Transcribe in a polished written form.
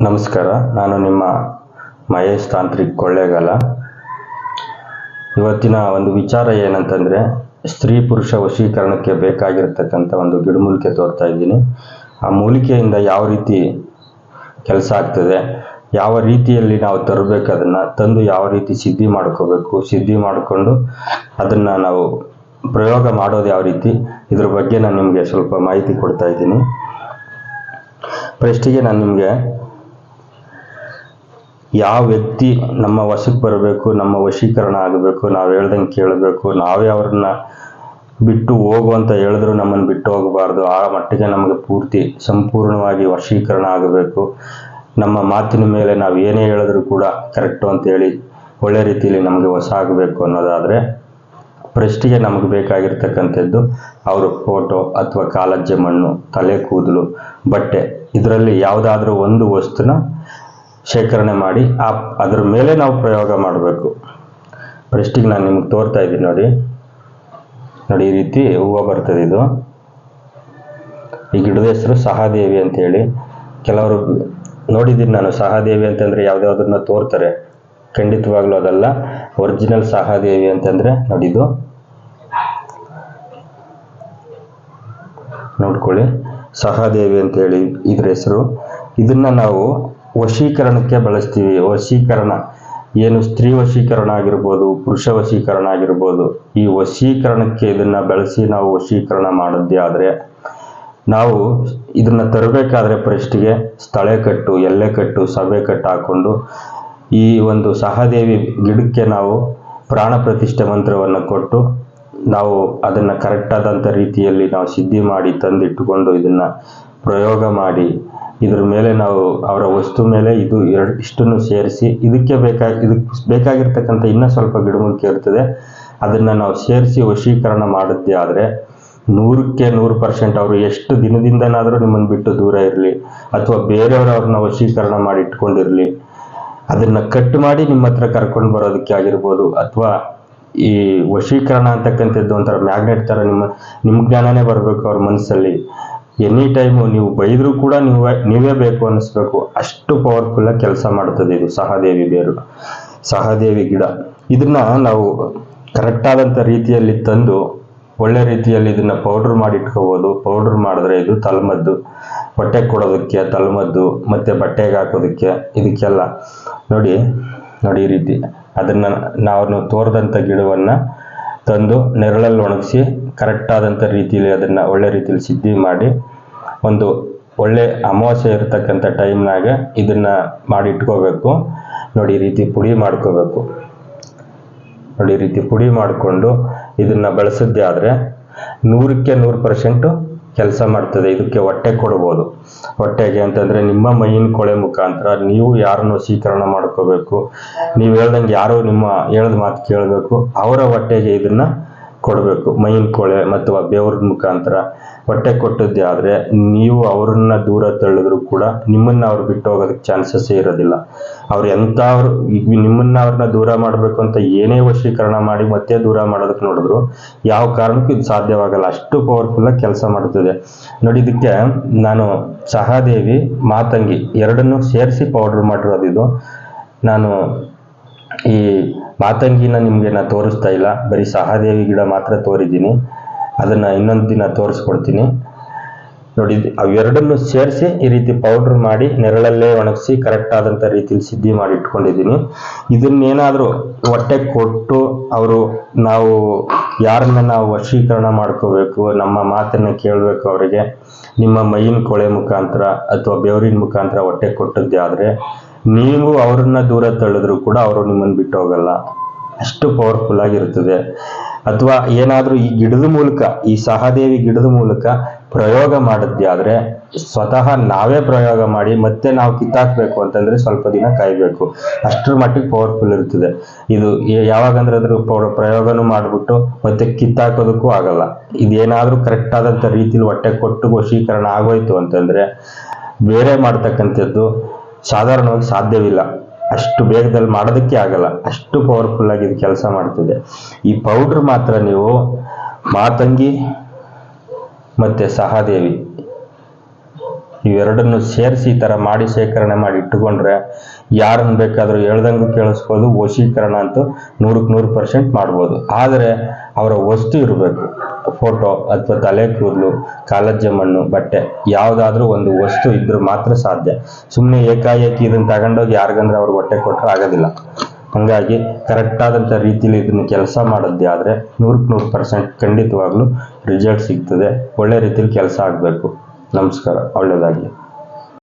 ನಮಸ್ಕಾರ, ನಾನು ನಿಮ್ಮ ಮಹೇಶ್ ತಾಂತ್ರಿಕ್ ಕೊಳ್ಳೇಗಾಲ. ಇವತ್ತಿನ ಒಂದು ವಿಚಾರ ಏನಂತಂದರೆ, ಸ್ತ್ರೀ ಪುರುಷ ವಶೀಕರಣಕ್ಕೆ ಬೇಕಾಗಿರ್ತಕ್ಕಂಥ ಒಂದು ಗಿಡಮೂಲಿಕೆ ತೋರ್ತಾ ಇದ್ದೀನಿ. ಆ ಮೂಲಿಕೆಯಿಂದ ಯಾವ ರೀತಿ ಕೆಲಸ ಆಗ್ತದೆ, ಯಾವ ರೀತಿಯಲ್ಲಿ ನಾವು ತರಬೇಕು, ಅದನ್ನು ತಂದು ಯಾವ ರೀತಿ ಸಿದ್ಧಿ ಮಾಡ್ಕೋಬೇಕು, ಸಿದ್ಧಿ ಮಾಡಿಕೊಂಡು ಅದನ್ನು ನಾವು ಪ್ರಯೋಗ ಮಾಡೋದು ಯಾವ ರೀತಿ, ಇದ್ರ ಬಗ್ಗೆ ನಾನು ನಿಮಗೆ ಸ್ವಲ್ಪ ಮಾಹಿತಿ ಕೊಡ್ತಾ ಇದ್ದೀನಿ. ಫಸ್ಟಿಗೆ ನಾನು ನಿಮಗೆ ಯಾವ ವ್ಯಕ್ತಿ ನಮ್ಮ ವಶಕ್ಕೆ ಬರಬೇಕು, ನಮ್ಮ ವಶೀಕರಣ ಆಗಬೇಕು, ನಾವು ಹೇಳ್ದಂಗೆ ಕೇಳಬೇಕು, ನಾವೇ ಅವ್ರನ್ನ ಬಿಟ್ಟು ಹೋಗು ಅಂತ ಹೇಳಿದ್ರು ನಮ್ಮನ್ನು ಬಿಟ್ಟು ಹೋಗಬಾರ್ದು, ಆ ಮಟ್ಟಿಗೆ ನಮಗೆ ಸಂಪೂರ್ಣವಾಗಿ ವಶೀಕರಣ ಆಗಬೇಕು. ನಮ್ಮ ಮಾತಿನ ಮೇಲೆ ನಾವು ಏನೇ ಹೇಳಿದ್ರು ಕೂಡ ಕರೆಕ್ಟು ಅಂತೇಳಿ ಒಳ್ಳೆ ರೀತಿಯಲ್ಲಿ ನಮಗೆ ವಶ ಆಗಬೇಕು ಅನ್ನೋದಾದರೆ, ಫಸ್ಟಿಗೆ ನಮಗೆ ಬೇಕಾಗಿರ್ತಕ್ಕಂಥದ್ದು ಅವರ ಫೋಟೋ ಅಥವಾ ಕಾಲಜ್ಜೆ ಮಣ್ಣು, ತಲೆ ಕೂದಲು, ಬಟ್ಟೆ, ಇದರಲ್ಲಿ ಯಾವುದಾದ್ರೂ ಒಂದು ವಸ್ತುನ ಶೇಖರಣೆ ಮಾಡಿ ಅದ್ರ ಮೇಲೆ ನಾವು ಪ್ರಯೋಗ ಮಾಡಬೇಕು. ಫಸ್ಟಿಗೆ ನಾನು ನಿಮ್ಗೆ ತೋರ್ತಾ ಇದ್ದೀನಿ ನೋಡಿ, ಈ ರೀತಿ ಹೂವು ಬರ್ತದೆ. ಇದು ಈ ಗಿಡದ ಹೆಸರು ಸಹದೇವಿ ಅಂತೇಳಿ. ಕೆಲವರು ನೋಡಿದ್ದೀನಿ ನಾನು, ಸಹದೇವಿ ಅಂತಂದರೆ ಯಾವುದ್ಯಾವುದನ್ನ ತೋರ್ತಾರೆ, ಖಂಡಿತವಾಗ್ಲೂ ಅದಲ್ಲ. ಒರಿಜಿನಲ್ ಸಹದೇವಿ ಅಂತಂದರೆ ನೋಡಿದು, ನೋಡ್ಕೊಳ್ಳಿ, ಸಹದೇವಿ ಅಂತೇಳಿ ಇದ್ರ ಹೆಸರು. ಇದನ್ನ ನಾವು ವಶೀಕರಣಕ್ಕೆ ಬಳಸ್ತೀವಿ. ವಶೀಕರಣ ಏನು, ಸ್ತ್ರೀ ವಶೀಕರಣ ಆಗಿರ್ಬೋದು, ಪುರುಷ ವಶೀಕರಣ ಆಗಿರ್ಬೋದು, ಈ ವಶೀಕರಣಕ್ಕೆ ಇದನ್ನ ಬಳಸಿ ನಾವು ವಶೀಕರಣ ಮಾಡಿದ್ದೇ ಆದರೆ, ನಾವು ಇದನ್ನ ತರಬೇಕಾದ್ರೆ ಫಸ್ಟಿಗೆ ಸ್ಥಳೆ ಕಟ್ಟು, ಎಲ್ಲೆ ಕಟ್ಟು, ಸಭೆ ಕಟ್ಟು ಹಾಕೊಂಡು ಈ ಒಂದು ಸಹದೇವಿ ಗಿಡಕ್ಕೆ ನಾವು ಪ್ರಾಣ ಪ್ರತಿಷ್ಠೆ ಮಂತ್ರವನ್ನು ಕೊಟ್ಟು ನಾವು ಅದನ್ನು ಕರೆಕ್ಟಾದಂಥ ರೀತಿಯಲ್ಲಿ ನಾವು ಸಿದ್ಧಿ ಮಾಡಿ ತಂದಿಟ್ಟುಕೊಂಡು ಇದನ್ನು ಪ್ರಯೋಗ ಮಾಡಿ, ಇದ್ರ ಮೇಲೆ ನಾವು ಅವರ ವಸ್ತು ಮೇಲೆ ಇಷ್ಟನ್ನು ಸೇರಿಸಿ, ಇದಕ್ಕೆ ಬೇಕಾಗಿರ್ತಕ್ಕಂಥ ಇನ್ನೂ ಸ್ವಲ್ಪ ಗಿಡಮೂಲಿಕೆ ಇರ್ತದೆ, ಅದನ್ನು ನಾವು ಸೇರಿಸಿ ವಶೀಕರಣ ಮಾಡಿದ್ದೇ ಆದರೆ 100ಕ್ಕೆ 100% ಅವರು ಎಷ್ಟು ದಿನದಿಂದನಾದರೂ ನಿಮ್ಮನ್ನು ಬಿಟ್ಟು ದೂರ ಇರಲಿ, ಅಥವಾ ಬೇರೆಯವರು ಅವ್ರನ್ನ ವಶೀಕರಣ ಮಾಡಿ ಇಟ್ಕೊಂಡಿರಲಿ, ಅದನ್ನು ಕಟ್ ಮಾಡಿ ನಿಮ್ಮ ಹತ್ರ ಕರ್ಕೊಂಡು ಬರೋದಕ್ಕೆ ಆಗಿರ್ಬೋದು, ಅಥವಾ ಈ ವಶೀಕರಣ ಅಂತಕ್ಕಂಥದ್ದು ಒಂಥರ ಮ್ಯಾಗ್ನೆಟ್ ಥರ ನಿಮ್ಮ ಜ್ಞಾನನೇ ಬರಬೇಕು ಅವ್ರ ಮನಸ್ಸಲ್ಲಿ. ಎನಿ ಟೈಮು ನೀವು ಬೈದರೂ ಕೂಡ ನೀವೇ ಬೇಕು ಅನ್ನಿಸ್ಬೇಕು, ಅಷ್ಟು ಪವರ್ಫುಲ್ಲಾಗಿ ಕೆಲಸ ಮಾಡ್ತದೆ ಇದು ಸಹದೇವಿ ಬೇರು, ಸಹದೇವಿ ಗಿಡ. ಇದನ್ನ ನಾವು ಕರೆಕ್ಟಾದಂಥ ರೀತಿಯಲ್ಲಿ ತಂದು ಒಳ್ಳೆ ರೀತಿಯಲ್ಲಿ ಇದನ್ನು ಪೌಡ್ರ್ ಮಾಡಿ ಇಟ್ಕೋಬೋದು. ಪೌಡ್ರ್ ಮಾಡಿದ್ರೆ ಇದು ತಲೆಮದ್ದು, ಹೊಟ್ಟೆಗೆ ಕೊಡೋದಕ್ಕೆ ತಲೆಮದ್ದು, ಮತ್ತು ಬಟ್ಟೆಗೆ ಹಾಕೋದಕ್ಕೆ, ಇದಕ್ಕೆಲ್ಲ ನೋಡಿ ಈ ರೀತಿ ಅದನ್ನು ನಾವು ತೋರಿದಂಥ ಗಿಡವನ್ನು ತಂದು ನೆರಳಲ್ಲಿ ಒಣಗಿಸಿ ಕರೆಕ್ಟಾದಂಥ ರೀತಿಯಲ್ಲಿ ಅದನ್ನು ಒಳ್ಳೆ ರೀತಿಯಲ್ಲಿ ಸಿದ್ಧಿ ಮಾಡಿ, ಒಂದು ಒಳ್ಳೆ ಅಮಾವಾಸ್ಯೆ ಇರತಕ್ಕಂಥ ಟೈಮ್ನಾಗ ಇದನ್ನು ಮಾಡಿ ಇಟ್ಕೋಬೇಕು. ನೋಡಿ ಈ ರೀತಿ ಪುಡಿ ಮಾಡ್ಕೋಬೇಕು. ನೋಡಿ ಈ ರೀತಿ ಪುಡಿ ಮಾಡಿಕೊಂಡು ಇದನ್ನು ಬಳಸಿದ್ದೇ ಆದರೆ 100ಕ್ಕೆ 100% ಕೆಲಸ ಮಾಡ್ತದೆ. ಇದಕ್ಕೆ ಹೊಟ್ಟೆ ಕೊಡ್ಬೋದು. ಹೊಟ್ಟೆಗೆ ಅಂತಂದರೆ ನಿಮ್ಮ ಮೈಯಿನ ಕೊಳೆ ಮುಖಾಂತರ ನೀವು ಯಾರನ್ನು ವಶೀಕರಣ ಮಾಡ್ಕೋಬೇಕು, ನೀವು ಹೇಳ್ದಂಗೆ ಯಾರೋ ನಿಮ್ಮ ಹೇಳಿದ ಮಾತು ಕೇಳಬೇಕು, ಅವರ ಹೊಟ್ಟೆಗೆ ಇದನ್ನು ಕೊಡಬೇಕು. ಮೈಯಿನ ಕೊಳೆ ಮತ್ತು ಬೆವರ ಮುಖಾಂತರ ಹೊಟ್ಟೆ ಕೊಟ್ಟದ್ದೇ ಆದರೆ ನೀವು ಅವರನ್ನ ದೂರ ತಳ್ಳಿದ್ರು ಕೂಡ ನಿಮ್ಮನ್ನು ಅವ್ರು ಬಿಟ್ಟು ಹೋಗೋದಕ್ಕೆ ಚಾನ್ಸಸ್ಸೇ ಇರೋದಿಲ್ಲ. ಅವ್ರು ಅವ್ರನ್ನ ದೂರ ಮಾಡಬೇಕು ಅಂತ ಏನೇ ವಶೀಕರಣ ಮಾಡಿ ಮತ್ತೆ ದೂರ ಮಾಡೋದಕ್ಕೆ ನೋಡಿದ್ರು ಯಾವ ಕಾರಣಕ್ಕೂ ಇದು ಸಾಧ್ಯವಾಗಲ್ಲ. ಅಷ್ಟು ಪವರ್ಫುಲ್ಲಾಗಿ ಕೆಲಸ ಮಾಡ್ತದೆ. ನೋಡಿ, ಇದಕ್ಕೆ ನಾನು ಸಹದೇವಿ, ಮಾತಂಗಿ ಎರಡನ್ನೂ ಸೇರಿಸಿ ಪೌಡ್ರ್ ಮಾಡಿರೋದು ಇದು. ನಾನು ಈ ಮಾತಂಗಿನ ನಿಮಗೆ ನಾನು ತೋರಿಸ್ತಾ ಇಲ್ಲ, ಬರೀ ಸಹದೇವಿ ಗಿಡ ಮಾತ್ರ ತೋರಿದ್ದೀನಿ. ಅದನ್ನು ಇನ್ನೊಂದು ದಿನ ತೋರಿಸ್ಕೊಡ್ತೀನಿ. ನೋಡಿ, ಅವೆರಡನ್ನು ಸೇರಿಸಿ ಈ ರೀತಿ ಪೌಡ್ರ್ ಮಾಡಿ ನೆರಳಲ್ಲೇ ಒಣಗಿಸಿ ಕರೆಕ್ಟಾದಂಥ ರೀತಿಯಲ್ಲಿ ಸಿದ್ಧಿ ಮಾಡಿ ಇಟ್ಕೊಂಡಿದ್ದೀನಿ. ಇದನ್ನೇನಾದರೂ ಹೊಟ್ಟೆ ಕೊಟ್ಟು ನಾವು ಯಾರನ್ನ ನಾವು ವಶೀಕರಣ ಮಾಡ್ಕೋಬೇಕು, ನಮ್ಮ ಮಾತನ್ನು ಕೇಳಬೇಕು, ಅವರಿಗೆ ನಿಮ್ಮ ಮೈಯಿನ ಕೊಳೆ ಮುಖಾಂತರ ಅಥವಾ ಬೆವರಿನ ಮುಖಾಂತರ ಹೊಟ್ಟೆ ಕೊಟ್ಟದ್ದೇ ಆದರೆ ನೀವು ಅವ್ರನ್ನ ದೂರ ತಳ್ಳಿದ್ರು ಕೂಡ ಅವರು ನಿಮ್ಮನ್ನು ಬಿಟ್ಟು ಹೋಗಲ್ಲ. ಅಷ್ಟು ಪವರ್ಫುಲ್ ಆಗಿರ್ತದೆ. ಅಥವಾ ಏನಾದರೂ ಈ ಗಿಡದ ಮೂಲಕ, ಈ ಸಹದೇವಿ ಗಿಡದ ಮೂಲಕ ಪ್ರಯೋಗ ಮಾಡಿದ್ದೇ ಆದರೆ, ಸ್ವತಃ ನಾವೇ ಪ್ರಯೋಗ ಮಾಡಿ ಮತ್ತೆ ನಾವು ಕಿತ್ತಾಕ್ಬೇಕು ಅಂತಂದರೆ ಸ್ವಲ್ಪ ದಿನ ಕಾಯಬೇಕು. ಅಷ್ಟರ ಮಟ್ಟಿಗೆ ಪವರ್ಫುಲ್ ಇರ್ತದೆ ಇದು. ಯಾವಾಗಂದ್ರೆ ಅದ್ರ ಪ್ರಯೋಗನೂ ಮಾಡಿಬಿಟ್ಟು ಮತ್ತೆ ಕಿತ್ತಾಕೋದಕ್ಕೂ ಆಗಲ್ಲ. ಇದೇನಾದರೂ ಕರೆಕ್ಟಾದಂಥ ರೀತಿಯಲ್ಲಿ ಹೊಟ್ಟೆ ಕೊಟ್ಟು ವಶೀಕರಣ ಆಗೋಯ್ತು ಅಂತಂದರೆ ಬೇರೆ ಮಾಡ್ತಕ್ಕಂಥದ್ದು ಸಾಧಾರಣವಾಗಿ ಸಾಧ್ಯವಿಲ್ಲ. ಅಷ್ಟು ಬೇಗದಲ್ಲಿ ಮಾಡೋದಕ್ಕೆ ಆಗಲ್ಲ. ಅಷ್ಟು ಪವರ್ಫುಲ್ಲಾಗಿ ಇದು ಕೆಲಸ ಮಾಡ್ತದೆ. ಈ ಪೌಡ್ರ್ ಮಾತ್ರ ನೀವು ಮಾತಂಗಿ ಮತ್ತು ಸಹದೇವಿ ಇವೆರಡನ್ನು ಸೇರಿಸಿ ಈ ಥರ ಮಾಡಿ ಶೇಖರಣೆ ಮಾಡಿ ಇಟ್ಟುಕೊಂಡ್ರೆ ಯಾರನ್ನು ಬೇಕಾದರೂ ಹೇಳ್ದಂಗೂ ಕೇಳಿಸ್ಬೋದು. ವಶೀಕರಣ ಅಂತೂ 100% ಮಾಡ್ಬೋದು. ಆದರೆ ಅವರ ವಸ್ತು ಇರಬೇಕು. ಫೋಟೋ ಅಥವಾ ತಲೆ ಕೂದಲು, ಕಾಲಜ್ಜೆ ಮಣ್ಣು, ಬಟ್ಟೆ ಯಾವುದಾದ್ರೂ ಒಂದು ವಸ್ತು ಇದ್ರೂ ಮಾತ್ರ ಸಾಧ್ಯ. ಸುಮ್ಮನೆ ಏಕಾಏಕಿ ಇದನ್ನು ತಗೊಂಡೋಗಿ ಯಾರಿಗಂದ್ರೆ ಅವ್ರಿಗೆ ಹೊಟ್ಟೆ ಕೊಟ್ಟರೆ ಆಗೋದಿಲ್ಲ. ಹಾಗಾಗಿ ಕರೆಕ್ಟ್ ಆದಂಥ ರೀತಿಯಲ್ಲಿ ಇದನ್ನು ಕೆಲಸ ಮಾಡಿದ್ದೆ ಆದರೆ 100% ಖಂಡಿತವಾಗ್ಲೂ ರಿಸಲ್ಟ್ ಸಿಗ್ತದೆ. ಒಳ್ಳೆ ರೀತಿಯಲ್ಲಿ ಕೆಲಸ ಆಗಬೇಕು. ನಮಸ್ಕಾರ, ಒಳ್ಳೆಯದಾಗಲಿ.